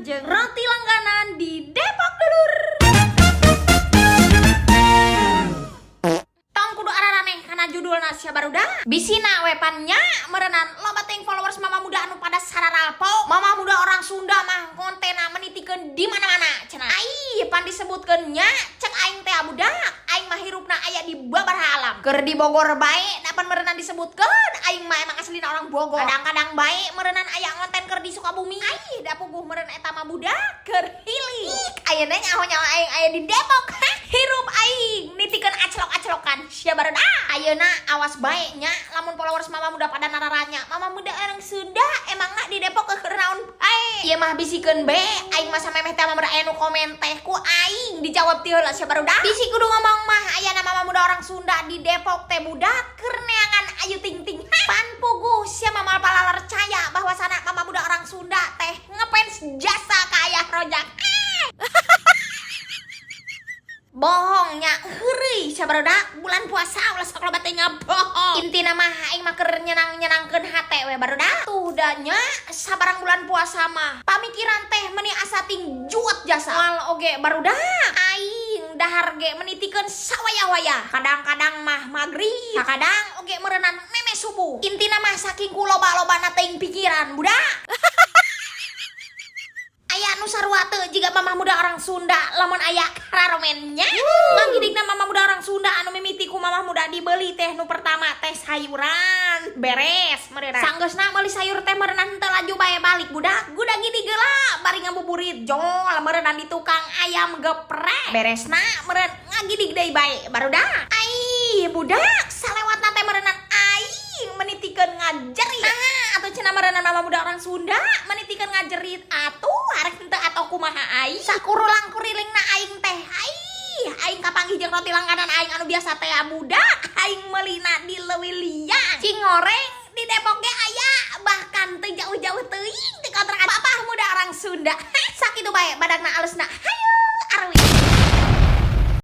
jeung roti langganan di Depok dulur. Tong kudu araraneh karena judulna sia barudak. Bisina wepannya merenan loba teuing followers mama muda anu pada sararalpo. Mama muda orang Sunda mah kontena menitikeun di mana-mana cenah. Ai pan disebutkeun nya cek aing teh budak. Aing mah hirupna aya di babaraha alam. Keur di Bogor bae dapan merenan disebutkeun aing mah emang aslina orang Bogor. Kadang-kadang bae merenan aya ngonten keur di Sukabumi. Ai da puguh meureun eta mah budak keur hiling. Ayeuna nyaho nyawa aing aya di Depok. Hirup aing nitikeun aclok-aclokan sia barudak. Ayeuna awas bae nya lamun followers mama muda pada nararanya. Mama muda orang Sunda emangna di Depok keur naon bae. Ieu mah bisikeun be aing mah samemeh teh mah aya nu komen teh ku aing dijawab ti heula sia barudak. Bisi kudu ngomong mah ayana mama muda orang Sunda di Depok teh budak keur neangan Ayu Ting Ting. Pan puguh sia mama palarcaya bahwasana mama muda orang Sunda teh ngefans jasa ka aya rojak. Bohongnya heureuy sabarudak bulan puasa ulah sok loba teh ngabohong. Intina mah aing mah keur nyenang-nyenangkeun hate we barudak. Tuh da nya sabarang bulan puasa mah pamikiran teh meuni asa ting juot jasa. Wal oge barudak aing dahar ge menitikeun sawaya-waya. Kadang-kadang mah magrib, kadang oge meureunana meme subuh. Intina mah saking kuloba-lobana teuing pikiran budak. Aya nu sarua teu jiga mama muda orang Sunda lamun aya kararomennya. Manggidigna mama muda orang Sunda anu mimiti ku mama muda dibeli teh nu pertama teh sayuran beres meureunna. Sanggeusna meuli sayur teh meureunna henteu laju bae balik budak. Guda gini geula bari ngabuburit jol meureunna di tukang ayam geprek. Beresna meureun ngagidig deui bae barudak. Ai budak salewatna teh meureunna aing menitikeun ngajerit. Atuh cenah meureunna mama muda orang Sunda menitikeun ngajerit atuh arek henteu atoh kumaha aing. Sakurulang kurilingna aing teh aing kapanggih jeung roti langganan aing anu biasa teh budak. Aing meulina di Leuwih Liang. Cingoreng di Depok ge aya bahkan teu jauh-jauh teuing.